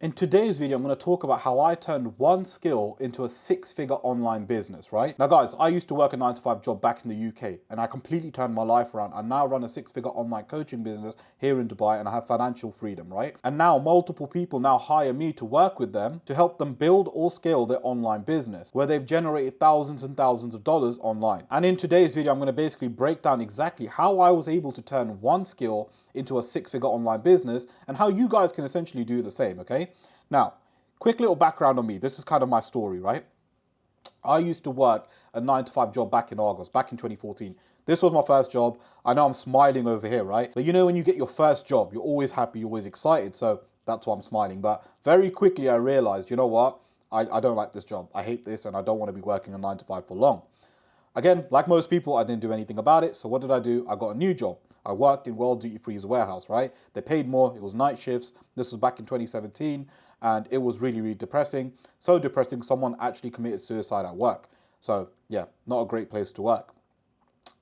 In today's video, I'm going to talk about how I turned one skill into a six-figure online business, right? Now, guys, I used to work a 9-to-5 job back in the UK, and I completely turned my life around. I now run a six-figure online coaching business here in Dubai, and I have financial freedom, right? And now multiple people now hire me to work with them to help them build or scale their online business, where they've generated thousands and thousands of dollars online. And in today's video, I'm going to basically break down exactly how I was able to turn one skill into a six-figure online business and how you guys can essentially do the same, okay? Now, quick little background on me. This is kind of my story, right? I used to work a 9-to-5 job back in August, back in 2014. This was my first job. I know I'm smiling over here, right? But you know, when you get your first job, you're always happy, you're always excited. So that's why I'm smiling. But very quickly, I realized, you know what? I don't like this job. I hate this, and I don't want to be working a 9-to-5 for long. Again, like most people, I didn't do anything about it. So what did I do? I got a new job. I worked in World Duty Free's warehouse, right? They paid more. It was night shifts. This was back in 2017, and it was really, really depressing. So depressing, someone actually committed suicide at work. So yeah, not a great place to work.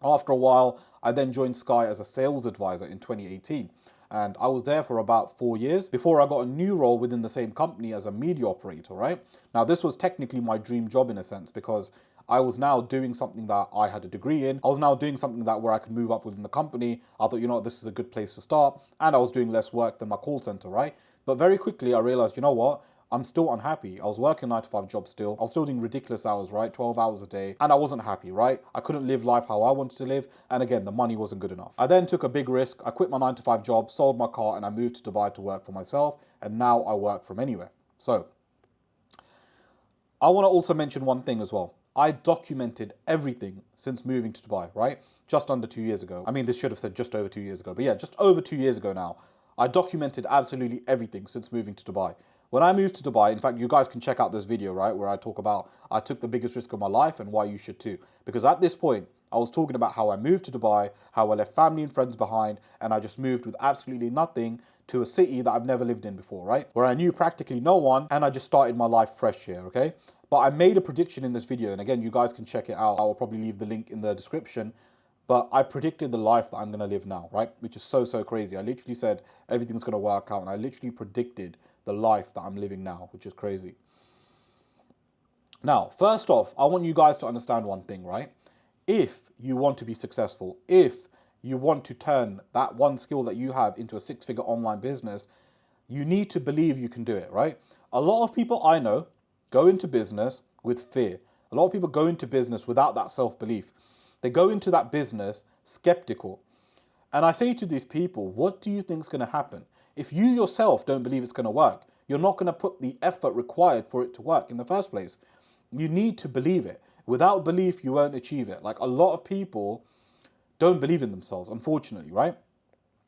After a while, I then joined Sky as a sales advisor in 2018. And I was there for about 4 years before I got a new role within the same company as a media operator, right? Now, this was technically my dream job in a sense because I was now doing something that I had a degree in. I was now doing something that where I could move up within the company. I thought, you know what, this is a good place to start. And I was doing less work than my call center, right? But very quickly I realized, you know what? I'm still unhappy. I was working 9-to-5 job still. I was still doing ridiculous hours, right? 12 hours a day. And I wasn't happy, right? I couldn't live life how I wanted to live. And again, the money wasn't good enough. I then took a big risk. I quit my 9-to-5 job, sold my car, and I moved to Dubai to work for myself. And now I work from anywhere. So I want to also mention one thing as well. I documented everything since moving to Dubai, right? Just under 2 years ago. I mean, this should have said just over 2 years ago, but yeah, just over 2 years ago now. I documented absolutely everything since moving to Dubai. When I moved to Dubai, in fact, you guys can check out this video, right? Where I talk about I took the biggest risk of my life and why you should too. Because at this point, I was talking about how I moved to Dubai, how I left family and friends behind, and I just moved with absolutely nothing to a city that I've never lived in before, right? Where I knew practically no one, and I just started my life fresh here, okay? But I made a prediction in this video, and again, you guys can check it out. I will probably leave the link in the description. But I predicted the life that I'm going to live now, right? Which is so, so crazy. I literally said everything's going to work out, and I literally predicted the life that I'm living now, which is crazy. Now, first off, I want you guys to understand one thing, right? If you want to be successful, if you want to turn that one skill that you have into a six-figure online business, you need to believe you can do it, right? A lot of people I know go into business with fear. A lot of people go into business without that self-belief. They go into that business skeptical. And I say to these people, what do you think is going to happen? If you yourself don't believe it's going to work, you're not going to put the effort required for it to work in the first place. You need to believe it. Without belief, you won't achieve it. Like, a lot of people don't believe in themselves, unfortunately, right?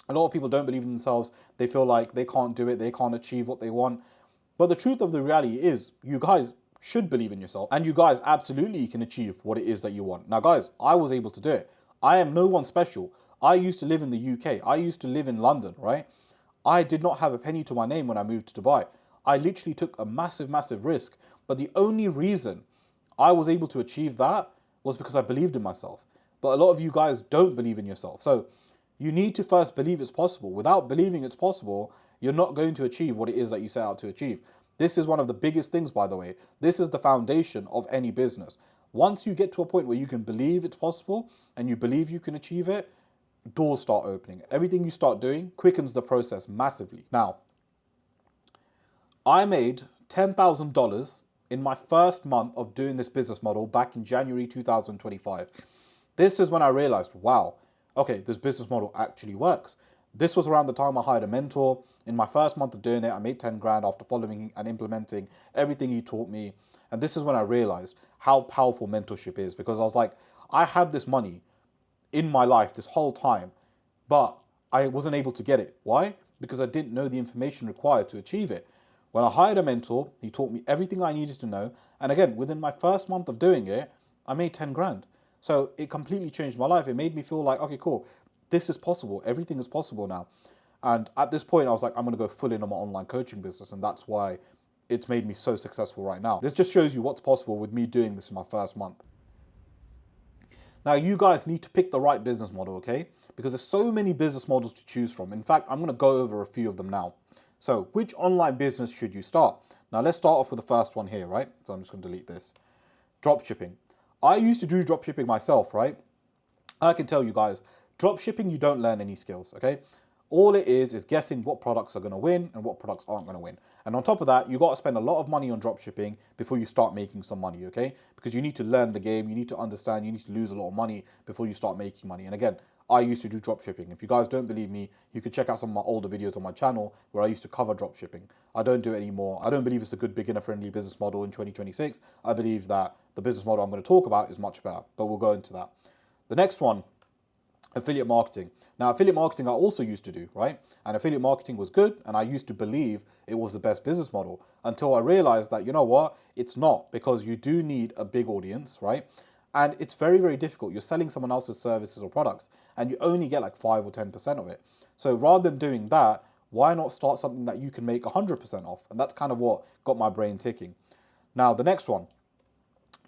A lot of people don't believe in themselves. They feel like they can't do it. They can't achieve what they want. But the truth of the reality is, you guys should believe in yourself, and you guys absolutely can achieve what it is that you want. Now, guys, I was able to do it. I am no one special. I used to live in the UK. I used to live in London, right? I did not have a penny to my name when I moved to Dubai. I literally took a massive, massive risk. But the only reason I was able to achieve that was because I believed in myself. But a lot of you guys don't believe in yourself. So you need to first believe it's possible. Without believing it's possible, you're not going to achieve what it is that you set out to achieve. This is one of the biggest things, by the way. This is the foundation of any business. Once you get to a point where you can believe it's possible and you believe you can achieve it, doors start opening. Everything you start doing quickens the process massively. Now, I made $10,000 in my first month of doing this business model back in January 2025. This is when I realized, wow, okay, this business model actually works. This was around the time I hired a mentor. In my first month of doing it, I made 10 grand after following and implementing everything he taught me. And this is when I realized how powerful mentorship is, because I was like, I had this money in my life this whole time, but I wasn't able to get it. Why? Because I didn't know the information required to achieve it. When I hired a mentor, he taught me everything I needed to know. And again, within my first month of doing it, I made 10 grand. So it completely changed my life. It made me feel like, okay, cool, this is possible. Everything is possible now. And at this point, I was like, I'm going to go full in on my online coaching business. And that's why it's made me so successful right now. This just shows you what's possible with me doing this in my first month. Now, you guys need to pick the right business model, okay? Because there's so many business models to choose from. In fact, I'm going to go over a few of them now. So which online business should you start? Now let's start off with the first one here, right? So I'm just going to delete this. Drop shipping. I used to do drop shipping myself, right? I can tell you guys, drop shipping, you don't learn any skills, okay? All it is guessing what products are going to win and what products aren't going to win. And on top of that, you got to spend a lot of money on drop shipping before you start making some money, okay? Because you need to learn the game, you need to understand, you need to lose a lot of money before you start making money. And again, I used to do drop shipping. If you guys don't believe me, you could check out some of my older videos on my channel where I used to cover drop shipping. I don't do it anymore. I don't believe it's a good beginner-friendly business model in 2026. I believe that the business model I'm going to talk about is much better, but we'll go into that. The next one, affiliate marketing. Now, affiliate marketing I also used to do, right? And affiliate marketing was good, and I used to believe it was the best business model until I realized that, you know what, it's not, because you do need a big audience, right? And it's very, very difficult. You're selling someone else's services or products, and you only get like 5 or 10% of it. So rather than doing that, why not start something that you can make 100% off? And that's kind of what got my brain ticking. Now, the next one,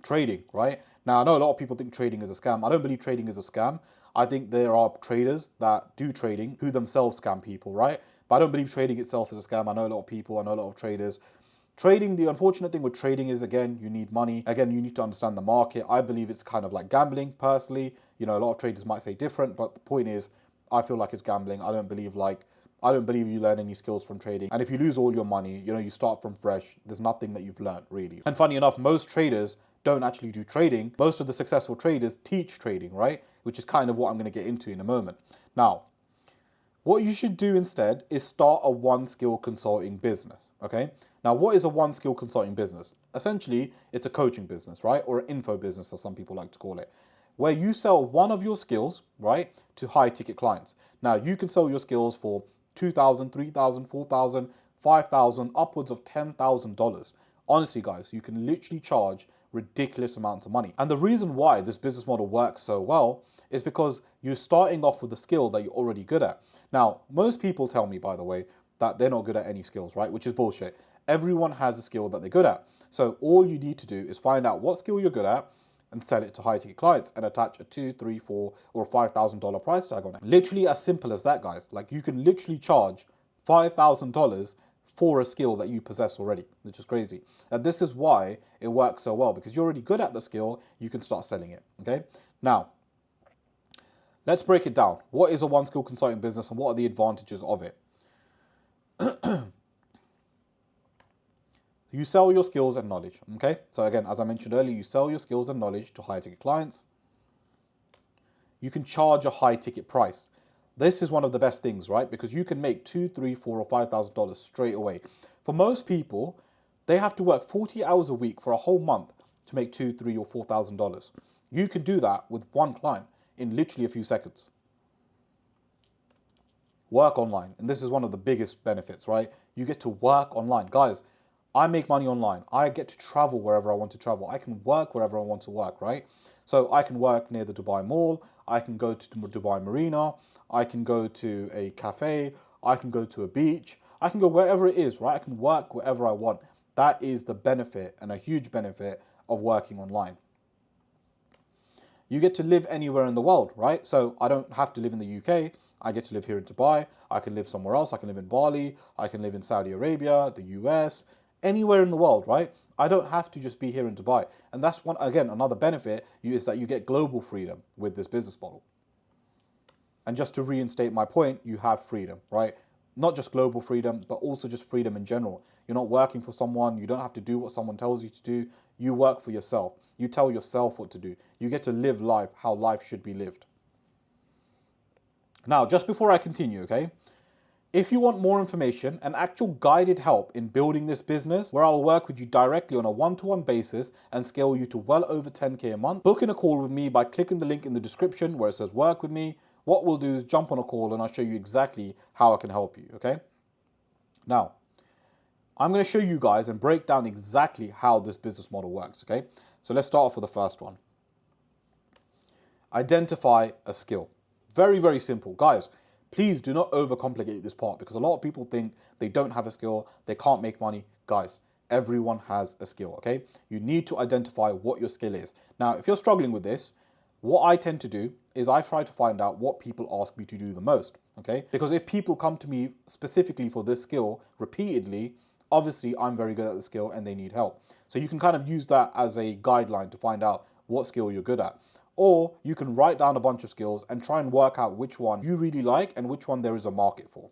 trading, right? Now, I know a lot of people think trading is a scam. I don't believe trading is a scam. I think there are traders that do trading who themselves scam people, right? But I don't believe trading itself is a scam. I know a lot of people, I know a lot of traders. Trading, the unfortunate thing with trading is, again, you need money. Again, you need to understand the market. I believe it's kind of like gambling, personally. You know, a lot of traders might say different, but the point is, I feel like it's gambling. I don't believe you learn any skills from trading. And if you lose all your money, you know, you start from fresh, there's nothing that you've learned, really. And funny enough, most traders don't actually do trading. Most of the successful traders teach trading, right? Which is kind of what I'm going to get into in a moment. Now, what you should do instead is start a one-skill consulting business, okay? Now, what is a one-skill consulting business? Essentially, it's a coaching business, right? Or an info business, as some people like to call it, where you sell one of your skills, right, to high-ticket clients. Now, you can sell your skills for $2,000, $3,000, $4,000, $5,000, upwards of $10,000. Honestly, guys, you can literally charge ridiculous amounts of money. And the reason why this business model works so well is because you're starting off with a skill that you're already good at. Now, most people tell me, by the way, that they're not good at any skills, right? Which is bullshit. Everyone has a skill that they're good at. So all you need to do is find out what skill you're good at and sell it to high-ticket clients and attach a $2, $3, $4, or $5,000 price tag on it. Literally as simple as that, guys. Like, you can literally charge $5,000 for a skill that you possess already, which is crazy. And this is why it works so well, because you're already good at the skill, you can start selling it, okay? Now, let's break it down. What is a one-skill consulting business and what are the advantages of it? You sell your skills and knowledge, okay? So again, as I mentioned earlier, you sell your skills and knowledge to high-ticket clients. You can charge a high-ticket price. This is one of the best things, right? Because you can make $2, $3, $4, or $5,000 straight away. For most people, they have to work 40 hours a week for a whole month to make $2, $3, or $4,000. You can do that with one client in literally a few seconds. Work online, and this is one of the biggest benefits, right? You get to work online. Guys, I make money online. I get to travel wherever I want to travel. I can work wherever I want to work, right? So I can work near the Dubai Mall. I can go to Dubai Marina. I can go to a cafe. I can go to a beach. I can go wherever it is, right? I can work wherever I want. That is the benefit, and a huge benefit, of working online. You get to live anywhere in the world, right? So I don't have to live in the UK. I get to live here in Dubai. I can live somewhere else. I can live in Bali. I can live in Saudi Arabia, the US, anywhere in the world, right? I don't have to just be here in Dubai. And that's one, again, another benefit is that you get global freedom with this business model. And just to reinstate my point, you have freedom, right? Not just global freedom, but also just freedom in general. You're not working for someone. You don't have to do what someone tells you to do. You work for yourself. You tell yourself what to do. You get to live life how life should be lived. Now, just before I continue, okay? If you want more information and actual guided help in building this business, where I'll work with you directly on a one-to-one basis and scale you to well over 10K a month, book in a call with me by clicking the link in the description where it says work with me. What we'll do is jump on a call and I'll show you exactly how I can help you, okay? Now, I'm going to show you guys and break down exactly how this business model works, okay? So let's start off with the first one. Identify a skill. Very, very simple. Guys, please do not overcomplicate this part, because a lot of people think they don't have a skill, they can't make money. Guys, everyone has a skill, okay? You need to identify what your skill is. Now, if you're struggling with this, what I tend to do is I try to find out what people ask me to do the most. okay? Because if people come to me specifically for this skill repeatedly, obviously I'm very good at the skill and they need help. So you can kind of use that as a guideline to find out what skill you're good at. Or you can write down a bunch of skills and try and work out which one you really like and which one there is a market for.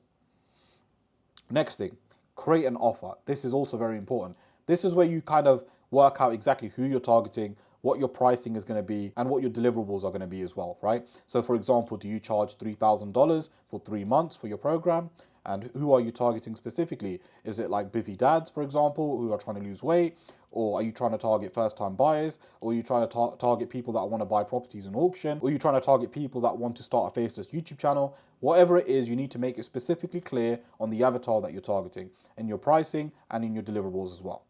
Next thing, create an offer. This is also very important. This is where you kind of work out exactly who you're targeting, what your pricing is going to be, and what your deliverables are going to be as well, right? So for example, do you charge $3,000 for 3 months for your program? And who are you targeting specifically? Is it like busy dads, for example, who are trying to lose weight? Or are you trying to target first-time buyers? Or are you trying to target people that want to buy properties in auction? Or are you trying to target people that want to start a faceless YouTube channel? Whatever it is, you need to make it specifically clear on the avatar that you're targeting, in your pricing and in your deliverables as well.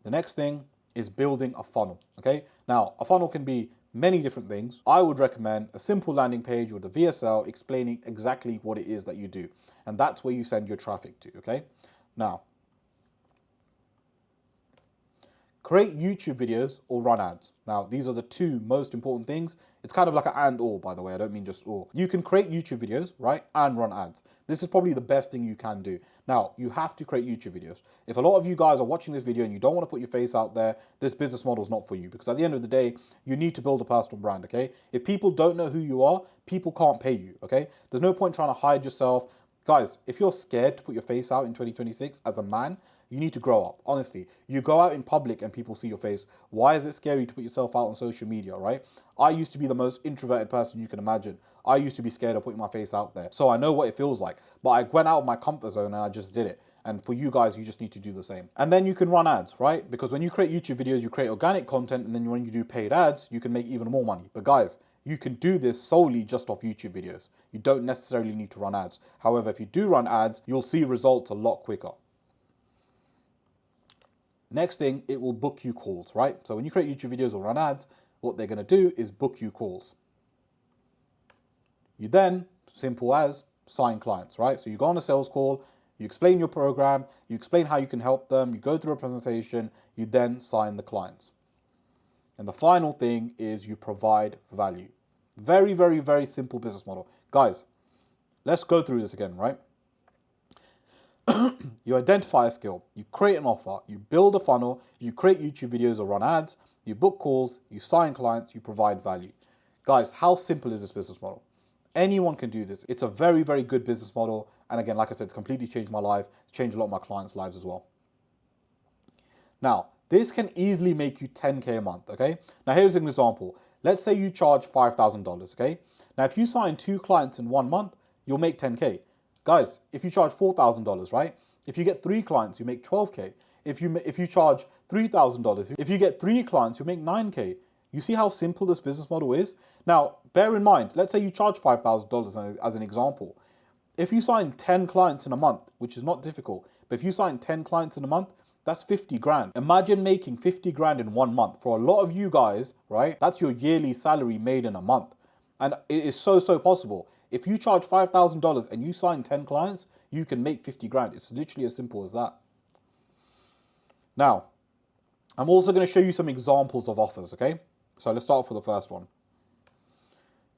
The next thing is building a funnel, okay? Now, a funnel can be many different things. I would recommend a simple landing page with a VSL explaining exactly what it is that you do. And that's where you send your traffic to, okay? Now, create YouTube videos or run ads. Now, these are the two most important things. It's kind of like an and or, by the way. I don't mean just or. You can create YouTube videos, right, and run ads. This is probably the best thing you can do. Now, you have to create YouTube videos. If a lot of you guys are watching this video and you don't want to put your face out there, this business model is not for you, because at the end of the day, you need to build a personal brand, okay? If people don't know who you are, people can't pay you, okay? There's no point trying to hide yourself. Guys, if you're scared to put your face out in 2026 as a man, you need to grow up. Honestly, you go out in public and people see your face. Why is it scary to put yourself out on social media, right? I used to be the most introverted person you can imagine. I used to be scared of putting my face out there. So I know what it feels like. But I went out of my comfort zone and I just did it. And for you guys, you just need to do the same. And then you can run ads, right? Because when you create YouTube videos, you create organic content. And then when you do paid ads, you can make even more money. But guys, you can do this solely just off YouTube videos. You don't necessarily need to run ads. However, if you do run ads, you'll see results a lot quicker. Next thing, it will book you calls, right? So when you create YouTube videos or run ads, what they're going to do is book you calls. You then, simple as, sign clients, right? So you go on a sales call, you explain your program, you explain how you can help them, you go through a presentation, you then sign the clients. And the final thing is you provide value. Very, very, very simple business model. Guys, let's go through this again, right? You identify a skill, you create an offer, you build a funnel, you create YouTube videos or run ads, you book calls, you sign clients, you provide value. Guys, how simple is this business model? Anyone can do this. It's a very, very good business model. And again, like I said, it's completely changed my life. It's changed a lot of my clients' lives as well. Now, this can easily make you 10K a month, okay? Now, here's an example. Let's say you charge $5,000, okay? Now, if you sign 2 clients in 1 month, you'll make 10K. Guys, if you charge $4,000, right? If you get 3 clients, you make 12K. If you charge $3,000, if you get 3 clients, you make 9K. You see how simple this business model is? Now, bear in mind, let's say you charge $5,000 as an example. If you sign 10 clients in a month, which is not difficult, but if you sign 10 clients in a month, that's 50 grand. Imagine making 50 grand in 1 month. For a lot of you guys, right, that's your yearly salary made in a month. And it is so possible. If you charge $5,000 and you sign 10 clients, you can make 50 grand. It's literally as simple as that. Now, I'm also going to show you some examples of offers, okay? So let's start off with the first one.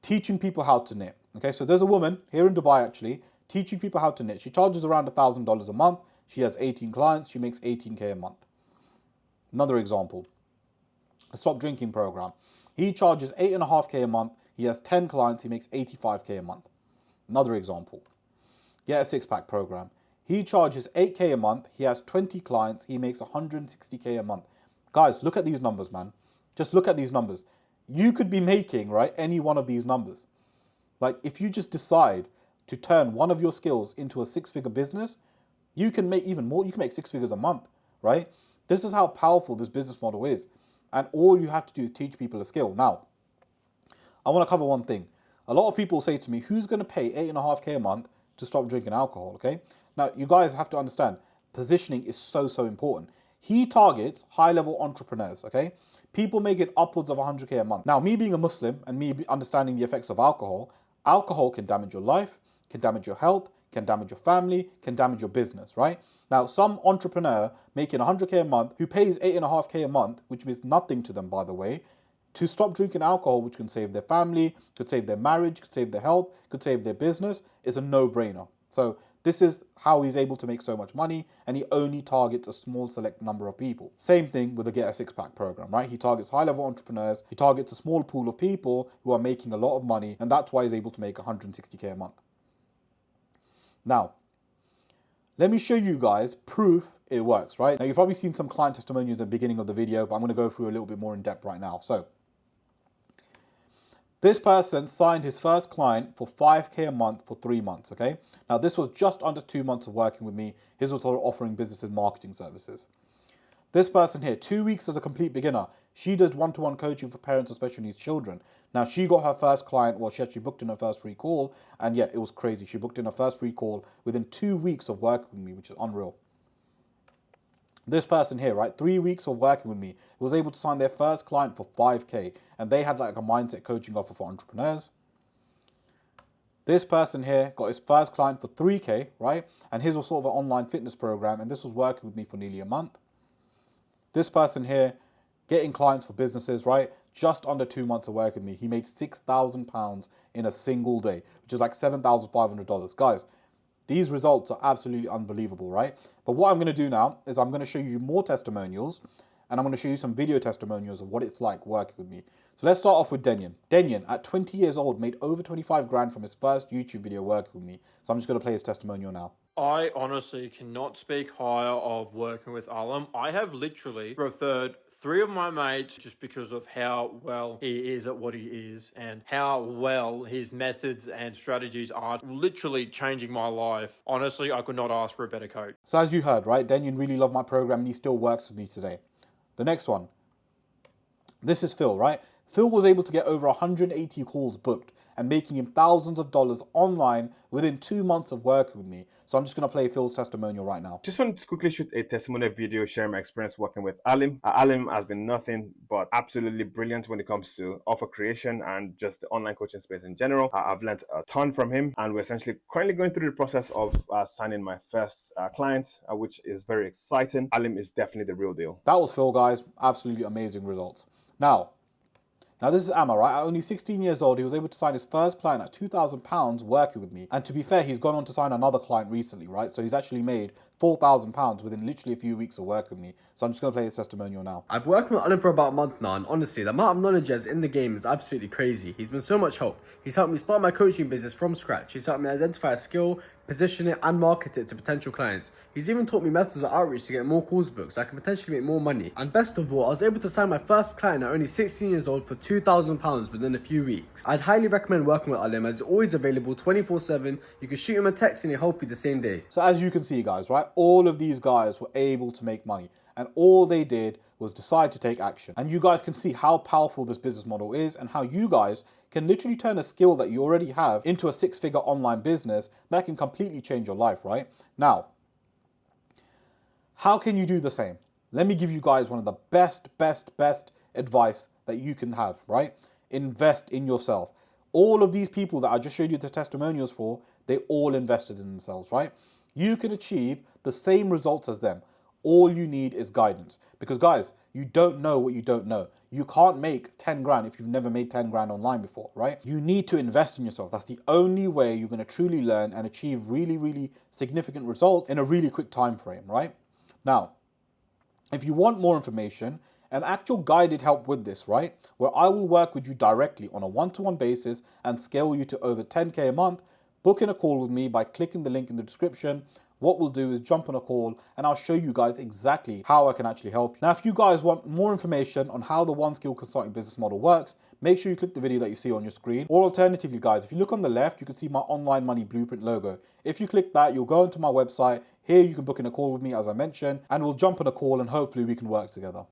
Teaching people how to knit. Okay, so there's a woman here in Dubai actually teaching people how to knit. She charges around $1,000 a month. She has 18 clients. She makes 18K a month. Another example, a stop drinking program. He charges 8.5K a month. He has 10 clients. He makes 85K a month. Another example, get a six-pack program. He charges 8K a month. He has 20 clients. He makes 160K a month. Guys, look at these numbers, man. Just look at these numbers. You could be making, right, any one of these numbers. Like, if you just decide to turn one of your skills into a 6-figure business, you can make even more. You can make 6 figures a month, right? This is how powerful this business model is. And all you have to do is teach people a skill. Now, I want to cover one thing. A lot of people say to me, who's going to pay 8.5K a month to stop drinking alcohol, okay? Now, you guys have to understand, positioning is so important. He targets high-level entrepreneurs, okay? People making upwards of 100K a month. Now, me being a Muslim and me understanding the effects of alcohol, alcohol can damage your life, can damage your health, can damage your family, can damage your business, right? Now, some entrepreneur making 100K a month who pays 8.5K a month, which means nothing to them, by the way, to stop drinking alcohol, which can save their family, could save their marriage, could save their health, could save their business, is a no-brainer. So this is how he's able to make so much money, and he only targets a small select number of people. Same thing with the Get a Six Pack program, right? He targets high-level entrepreneurs, he targets a small pool of people who are making a lot of money, and that's why he's able to make 160K a month. Now, let me show you guys proof it works, right? Now, you've probably seen some client testimonials at the beginning of the video, but I'm going to go through a little bit more in depth right now. So this person signed his first client for 5K a month for 3 months, okay? Now, this was just under 2 months of working with me. His was offering businesses marketing services. This person here, 2 weeks as a complete beginner. She does one-to-one coaching for parents of special needs children. Now, she got her first client, well, she actually booked in her first free call, and yeah, it was crazy. She booked in her first free call within 2 weeks of working with me, which is unreal. This person here, right, 3 weeks of working with me, was able to sign their first client for 5K, and they had like a mindset coaching offer for entrepreneurs. This person here got his first client for 3K, right, and his was sort of an online fitness program, and this was working with me for nearly a month. This person here, getting clients for businesses, right, just under 2 months of work with me, he made £6,000 in a single day, which is like $7,500. Guys, these results are absolutely unbelievable, right? But what I'm going to do now is I'm going to show you more testimonials, and I'm going to show you some video testimonials of what it's like working with me. So let's start off with Denyon. Denyon, at 20 years old, made over 25 grand from his first YouTube video working with me. So I'm just going to play his testimonial now. I honestly cannot speak higher of working with Alim. I have literally referred 3 of my mates just because of how well he is at what he is and how well his methods and strategies are literally changing my life. Honestly, I could not ask for a better coach. So as you heard, right, Denyon really loved my program and he still works with me today. The next one. This is Phil, right? Phil was able to get over 180 calls booked and making him thousands of dollars online within 2 months of working with me. So I'm just going to play Phil's testimonial right now. Just wanted to quickly shoot a testimonial video sharing my experience working with Alim. Alim has been nothing but absolutely brilliant when it comes to offer creation and just the online coaching space in general. I've learned a ton from him, and we're essentially currently going through the process of signing my first client, which is very exciting. Alim is definitely the real deal. That was Phil, guys. Absolutely amazing results. Now this is Amma, right? At only 16 years old, he was able to sign his first client at £2,000 working with me. And to be fair, he's gone on to sign another client recently, right? So he's actually made £4,000 within literally a few weeks of working with me. So I'm just going to play his testimonial now. I've worked with Alim for about a month now, and honestly, the amount of knowledge he has in the game is absolutely crazy. He's been so much help. He's helped me start my coaching business from scratch. He's helped me identify a skill, position it and market it to potential clients. He's even taught me methods of outreach to get more calls booked so I can potentially make more money. And best of all, I was able to sign my first client at only 16 years old for £2,000 within a few weeks. I'd highly recommend working with Alim as he's always available 24/7. You can shoot him a text and he'll help you the same day. So as you can see, guys, right, all of these guys were able to make money, and all they did was decide to take action. And you guys can see how powerful this business model is and how you guys can literally turn a skill that you already have into a 6-figure online business that can completely change your life, right? Now, how can you do the same? Let me give you guys one of the best advice that you can have, right? Invest in yourself. All of these people that I just showed you the testimonials for, they all invested in themselves, right? You can achieve the same results as them. All you need is guidance. Because guys, you don't know what you don't know. You can't make 10 grand if you've never made 10 grand online before, right? You need to invest in yourself. That's the only way you're going to truly learn and achieve really significant results in a really quick time frame, right? Now, if you want more information, an actual guided help with this, right? Where I will work with you directly on a one-to-one basis and scale you to over 10K a month, book in a call with me by clicking the link in the description. What we'll do is jump on a call and I'll show you guys exactly how I can actually help. Now, if you guys want more information on how the One Skill Consulting business model works, make sure you click the video that you see on your screen. Or alternatively, guys, if you look on the left, you can see my Online Money Blueprint logo. If you click that, you'll go into my website. Here you can book in a call with me, as I mentioned, and we'll jump on a call and hopefully we can work together.